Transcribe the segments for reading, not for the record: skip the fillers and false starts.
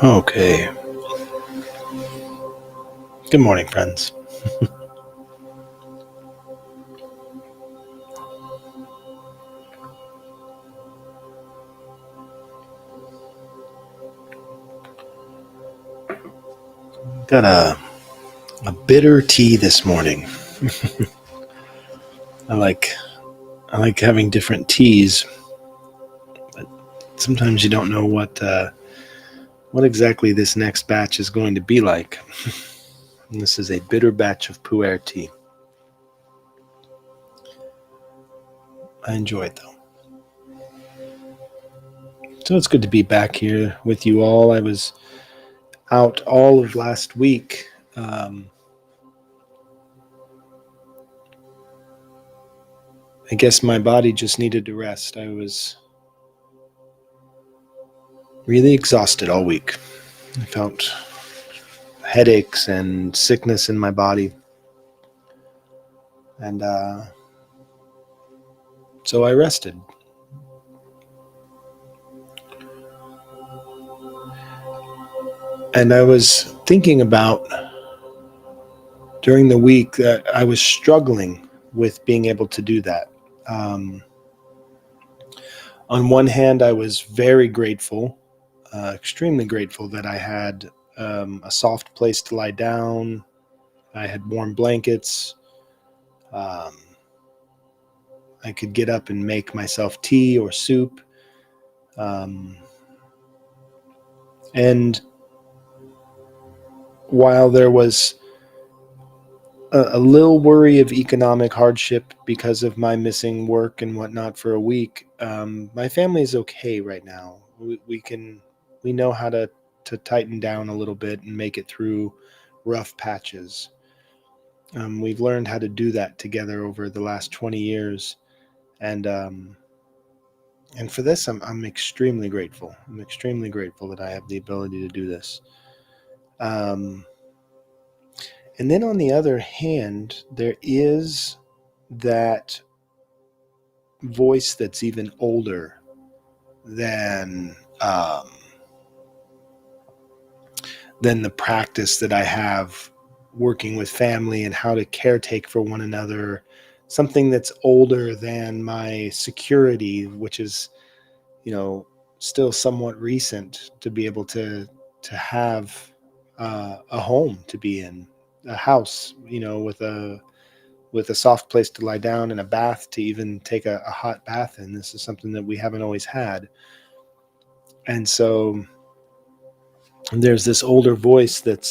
Okay. Good morning, friends. Got a bitter tea this morning. I like I like having different teas, but sometimes you don't know what exactly this next batch is going to be like. And this is a bitter batch of pu'er tea. I enjoy it though. So it's good to be back here with you all. I was out all of last week. I guess my body just needed to rest. I was really exhausted all week. I felt headaches and sickness in my body. And so I rested. And I was thinking about during the week that I was struggling with being able to do that. Um, on one hand, I was very grateful, extremely grateful that I had a soft place to lie down. I had warm blankets. Um, I could get up and make myself tea or soup. Um, and while there was a little worry of economic hardship because of my missing work and whatnot for a week, my family is okay right now. We know how to tighten down a little bit and make it through rough patches. We've learned how to do that together over the last 20 years, and for this, I'm extremely grateful. I'm extremely grateful that I have the ability to do this. Um, and then on the other hand, there is that voice that's even older than um, than the practice that I have working with family and how to caretake for one another. Something that's older than my security, which is, still somewhat recent to be able to have a home to be in, a house, with a soft place to lie down and a bath to even take a hot bath in. This is something that we haven't always had. And so there's this older voice that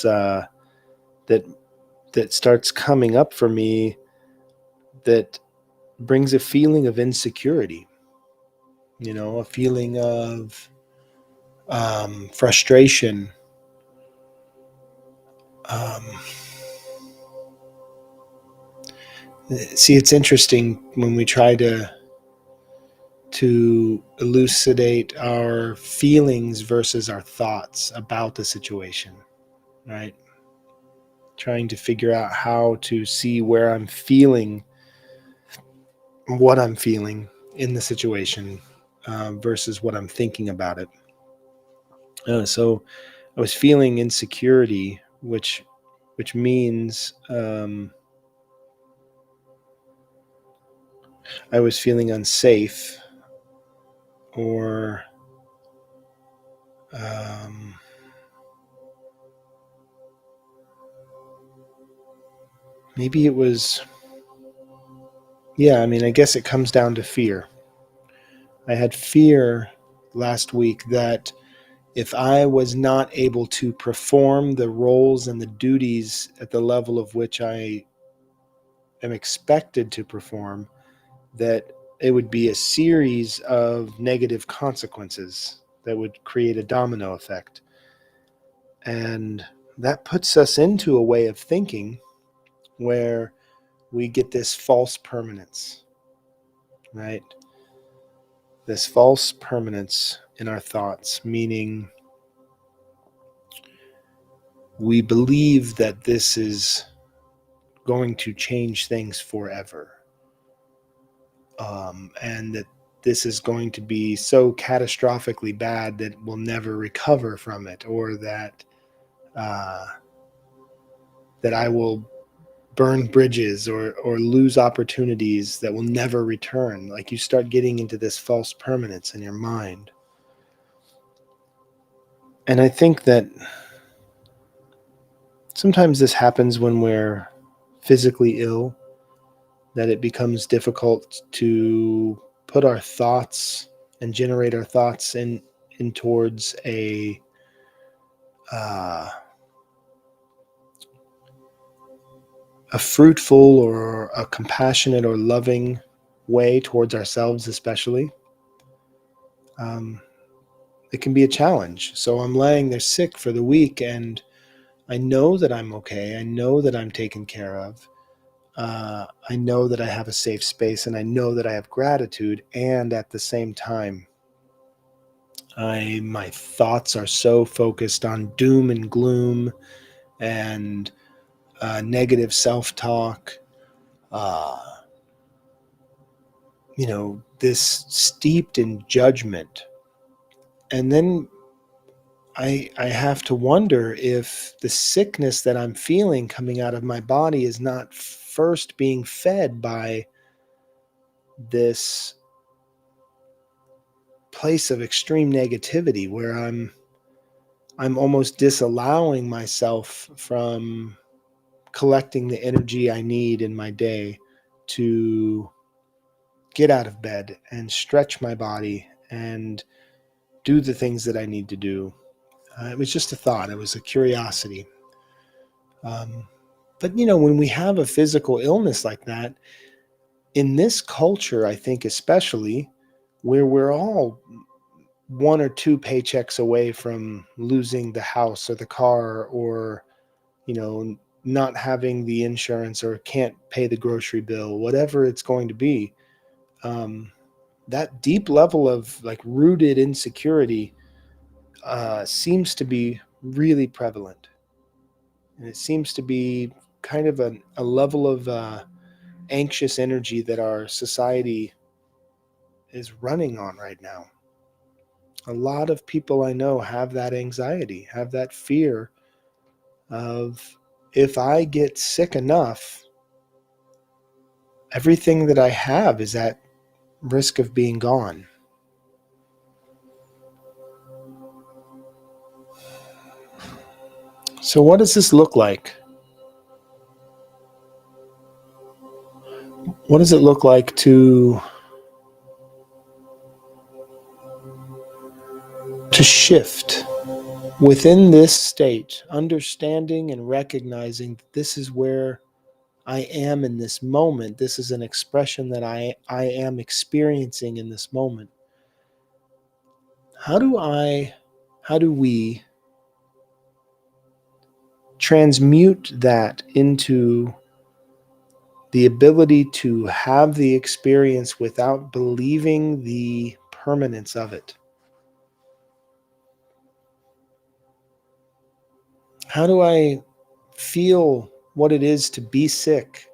that starts coming up for me that brings a feeling of insecurity, a feeling of frustration. Um, See, it's interesting when we try to elucidate our feelings versus our thoughts about the situation, right? Trying to figure out how to see where I'm feeling, what I'm feeling in the situation, versus what I'm thinking about it. So I was feeling insecurity, which means I was feeling unsafe, or um, maybe it was, yeah, I mean, I guess it comes down to fear. I had fear last week that if I was not able to perform the roles and the duties at the level of which I am expected to perform, that it would be a series of negative consequences that would create a domino effect. And that puts us into a way of thinking where we get this false permanence, right? This false permanence in our thoughts, meaning we believe that this is going to change things forever. And that this is going to be so catastrophically bad that we'll never recover from it, or uh, that I will burn bridges or lose opportunities that will never return. Like, you start getting into this false permanence in your mind. And I think that sometimes this happens when we're physically ill, that it becomes difficult to put our thoughts and generate our thoughts in towards uh, a fruitful or a compassionate or loving way towards ourselves, especially. Um, it can be a challenge. So I'm laying there sick for the week, and I know that I'm okay. I know that I'm taken care of. I know that I have a safe space, and I know that I have gratitude. And at the same time, my thoughts are so focused on doom and gloom and negative self-talk. Uh, this steeped in judgment. And then I have to wonder if the sickness that I'm feeling coming out of my body is not first being fed by this place of extreme negativity, where I'm almost disallowing myself from collecting the energy I need in my day to get out of bed and stretch my body and do the things that I need to do. It was just a thought. It was a curiosity. But when we have a physical illness like that, in this culture, I think especially, where we're all one or two paychecks away from losing the house or the car, or not having the insurance, or can't pay the grocery bill, whatever it's going to be, that deep level of like rooted insecurity seems to be really prevalent. And it seems to be kind of a level of anxious energy that our society is running on right now. A lot of people I know have that anxiety, have that fear of, if I get sick enough, everything that I have is at risk of being gone. So, what does this look like? What does it look like to shift within this state, understanding and recognizing that this is where I am in this moment? This is an expression that I am experiencing in this moment. How do we transmute that into the ability to have the experience without believing the permanence of it? How do I feel what it is to be sick,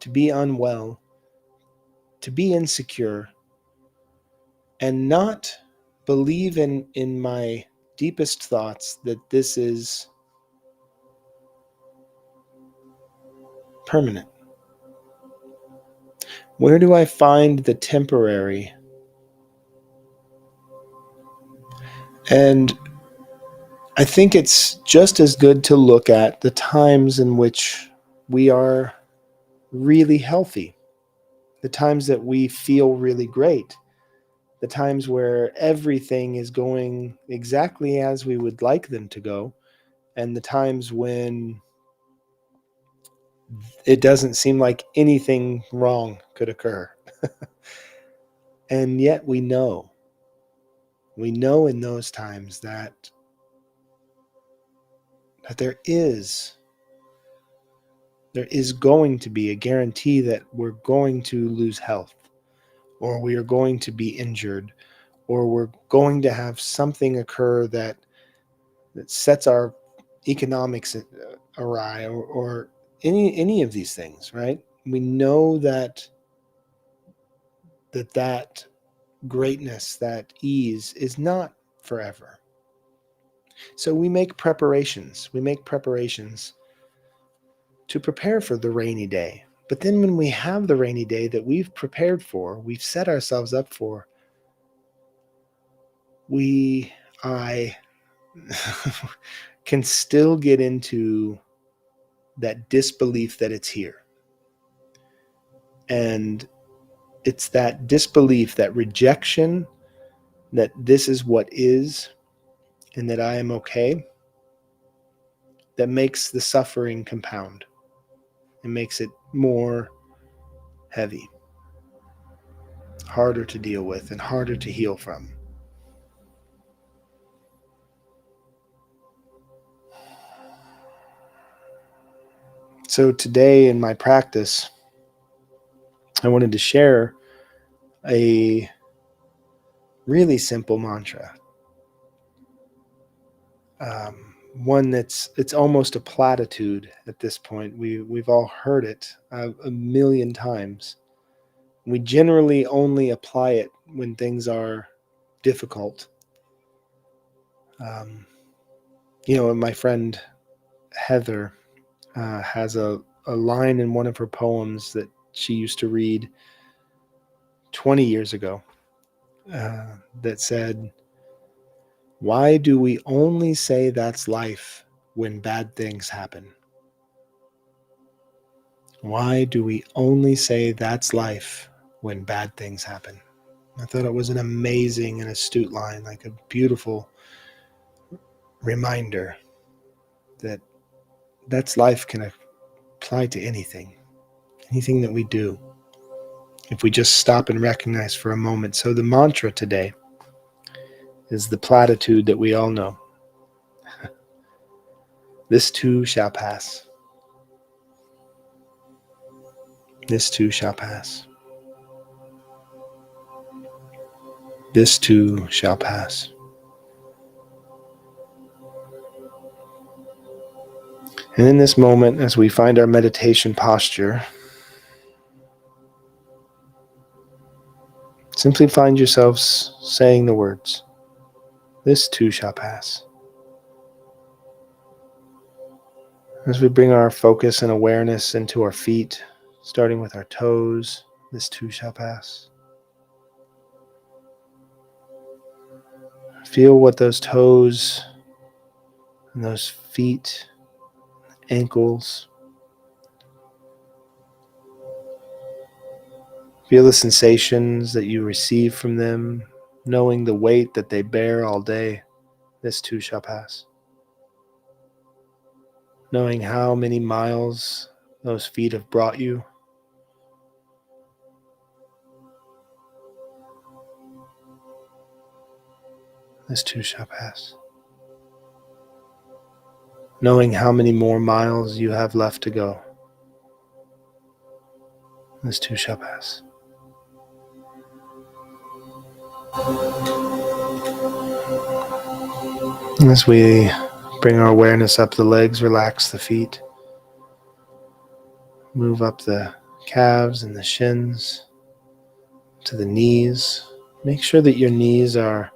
to be unwell, to be insecure, and not believe in my deepest thoughts that this is permanent? Where do I find the temporary? And I think it's just as good to look at the times in which we are really healthy, the times that we feel really great, the times where everything is going exactly as we would like them to go, and the times when it doesn't seem like anything wrong could occur. And yet we know in those times that there is going to be a guarantee that we're going to lose health, or we are going to be injured, or we're going to have something occur that sets our economics awry, or any of these things, right? We know that greatness, that ease is not forever. So we make preparations. We make preparations to prepare for the rainy day. But then when we have the rainy day that we've prepared for, we've set ourselves up for, I can still get into that disbelief that it's here. And it's that disbelief, that rejection that this is what is and that I am okay, that makes the suffering compound. It makes it more heavy, harder to deal with, and harder to heal from. So today in my practice, I wanted to share a really simple mantra. One it's almost a platitude at this point. We've all heard it a million times. We generally only apply it when things are difficult. My friend Heather has a line in one of her poems that she used to read 20 years ago that said, "Why do we only say that's life when bad things happen? Why do we only say that's life when bad things happen?" I thought it was an amazing and astute line, like a beautiful reminder that that's life can apply to anything that we do, if we just stop and recognize for a moment. So the mantra today is the platitude that we all know. This too shall pass. This too shall pass. This too shall pass. And in this moment, as we find our meditation posture, simply find yourselves saying the words, "This too shall pass." As we bring our focus and awareness into our feet, starting with our toes, this too shall pass. Feel what those toes and those feet, ankles, feel the sensations that you receive from them, knowing the weight that they bear all day. This too shall pass. Knowing how many miles those feet have brought you. This too shall pass. Knowing how many more miles you have left to go. This too shall pass. As we bring our awareness up the legs, relax the feet. Move up the calves and the shins to the knees. Make sure that your knees are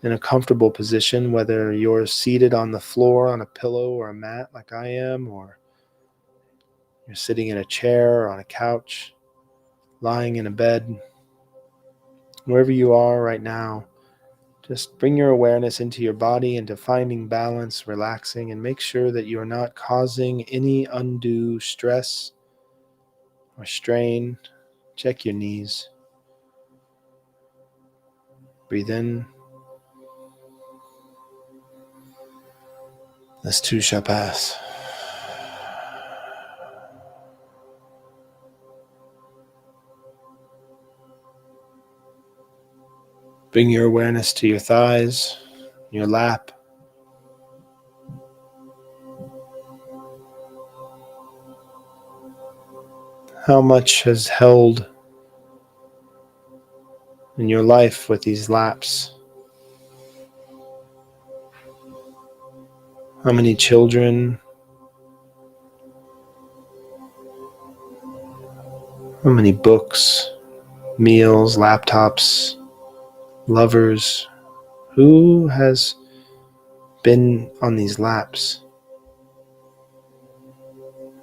in a comfortable position, whether you're seated on the floor on a pillow or a mat like I am, or you're sitting in a chair or on a couch, lying in a bed. Wherever you are right now, just bring your awareness into your body, into finding balance, relaxing, and make sure that you are not causing any undue stress or strain. Check your knees. Breathe in. This too shall pass. Bring your awareness to your thighs, your lap. How much has held in your life with these laps? How many children? How many books? meals, laptops, lovers. Who has been on these laps?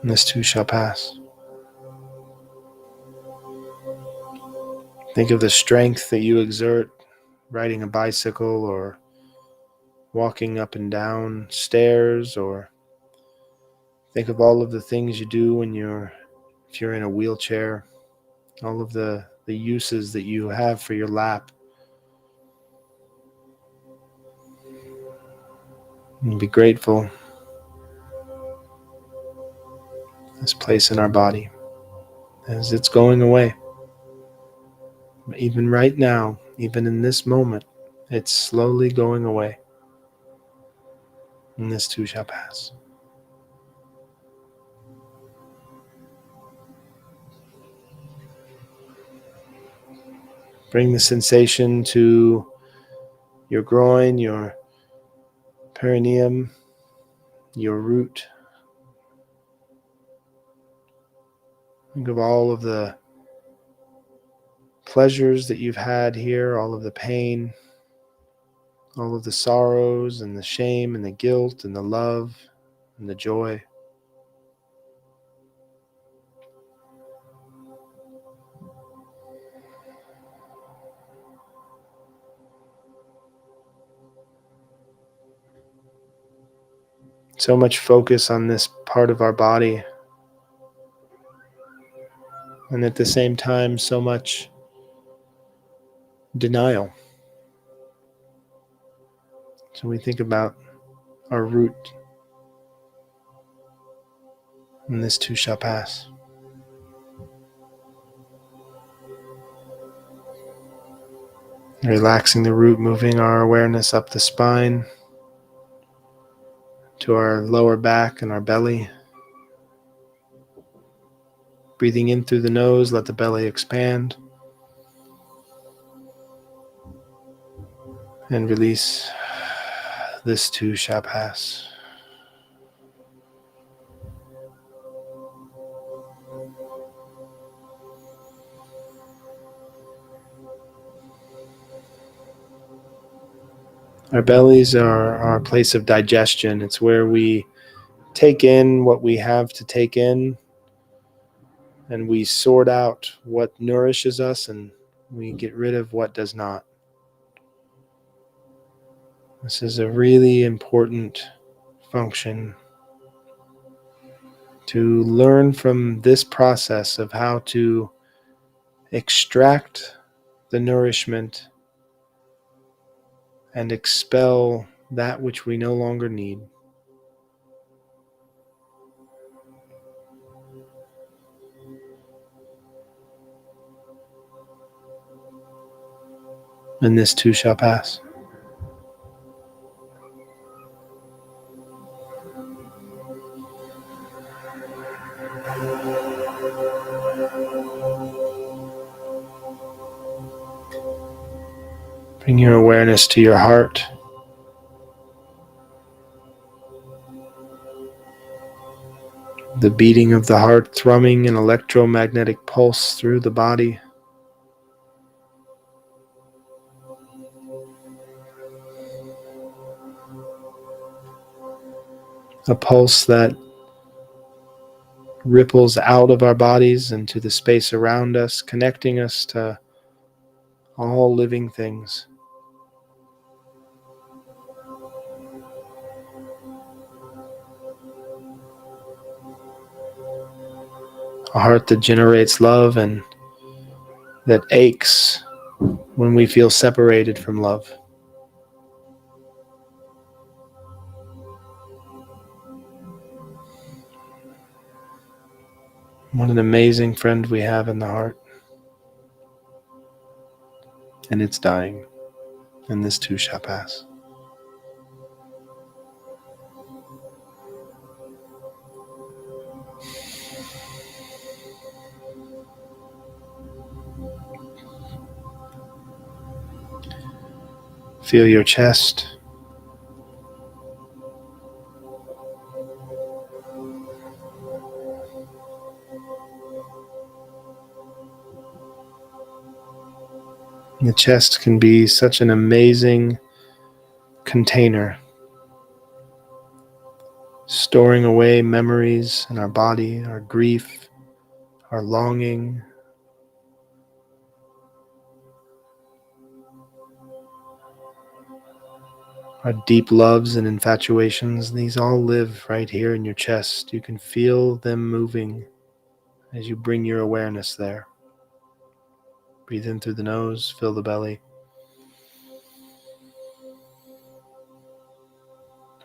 And this too shall pass. Think of the strength that you exert riding a bicycle or walking up and down stairs, or think of all of the things you do when if you're in a wheelchair, all of the uses that you have for your lap. And be grateful for this place in our body as it's going away. Even right now, even in this moment, it's slowly going away. And this too shall pass. Bring the sensation to your groin, your perineum, your root. Think of all of the pleasures that you've had here, all of the pain, all of the sorrows and the shame and the guilt and the love and the joy. So much focus on this part of our body, and at the same time, so much denial. So we think about our root, and this too shall pass. Relaxing the root, moving our awareness up the spine to our lower back and our belly. Breathing in through the nose, let the belly expand. And release. This too shall pass. Our bellies are our place of digestion. It's where we take in what we have to take in, and we sort out what nourishes us, and we get rid of what does not. This is a really important function to learn from this process of how to extract the nourishment and expel that which we no longer need. And this too shall pass. Bring your awareness to your heart. The beating of the heart, thrumming an electromagnetic pulse through the body. A pulse that ripples out of our bodies into the space around us, connecting us to all living things. A heart that generates love and that aches when we feel separated from love. What an amazing friend we have in the heart. And it's dying, and this too shall pass. Feel your chest. The chest can be such an amazing container, storing away memories in our body, our grief, our longing, our deep loves and infatuations. These all live right here in your chest. You can feel them moving as you bring your awareness there. Breathe in through the nose, fill the belly.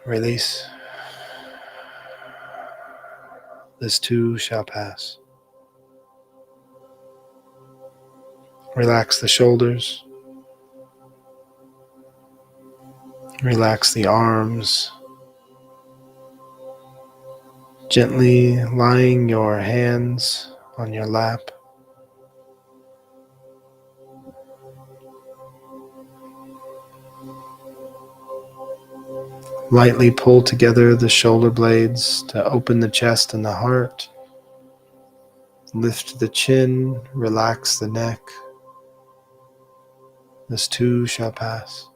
Release. This too shall pass. Relax the shoulders. Relax the arms. Gently lying your hands on your lap. Lightly pull together the shoulder blades to open the chest and the heart. Lift the chin, relax the neck. This too shall pass.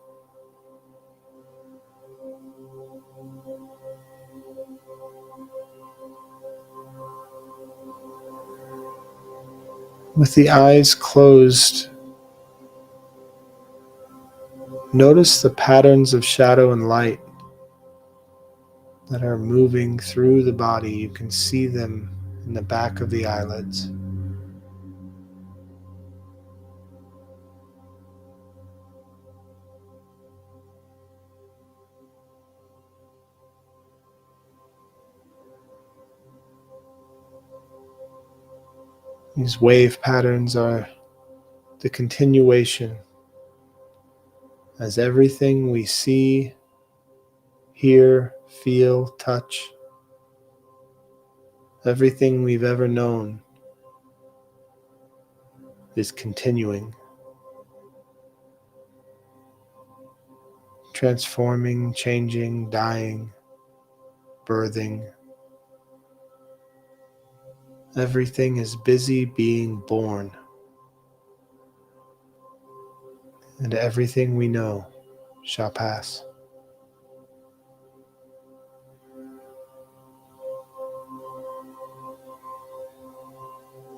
With the eyes closed, notice the patterns of shadow and light that are moving through the body. You can see them in the back of the eyelids. These wave patterns are the continuation as everything we see, hear, feel, touch, everything we've ever known is continuing, transforming, changing, dying, birthing. Everything is busy being born, and everything we know shall pass.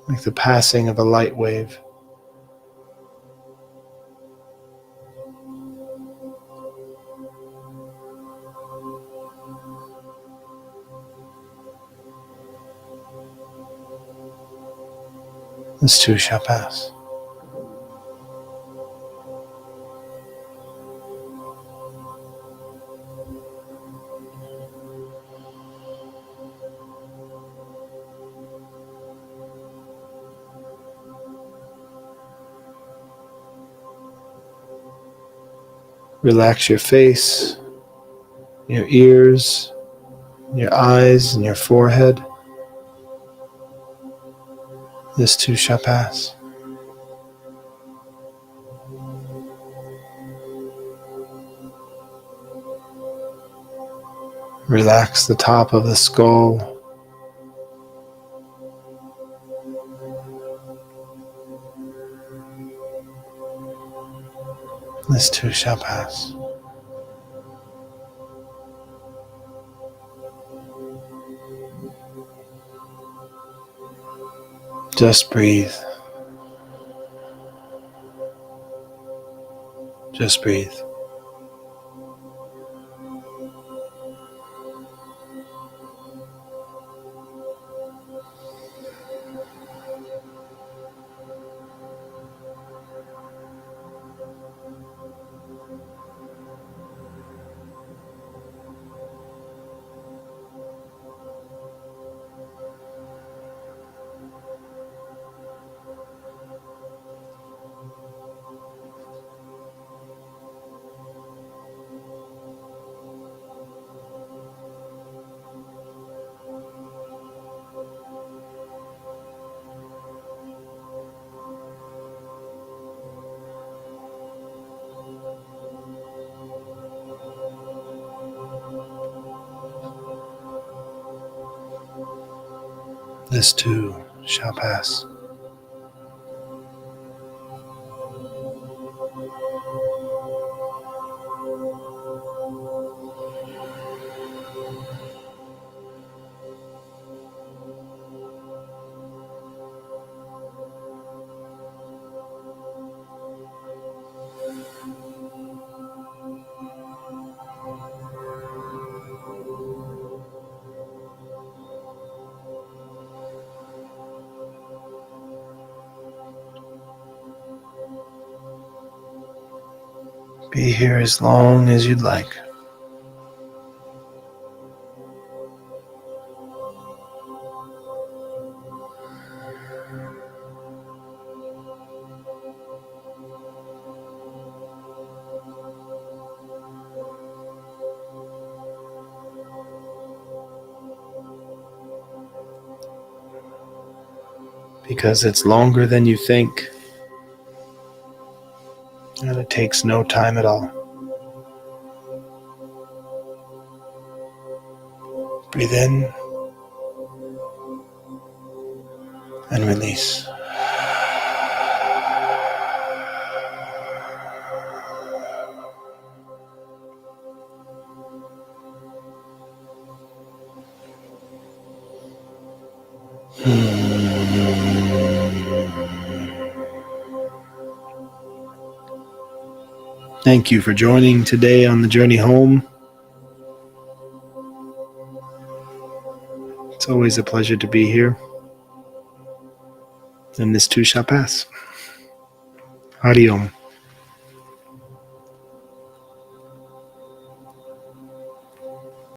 Like the passing of a light wave. This too shall pass. Relax your face, your ears, your eyes, and your forehead. This too shall pass. Relax the top of the skull. This too shall pass. Just breathe. Just breathe. This too shall pass. Be here as long as you'd like. Because it's longer than you think, and it takes no time at all. Breathe in and release. Thank you for joining today on the journey home. It's always a pleasure to be here. And this too shall pass. Hariom.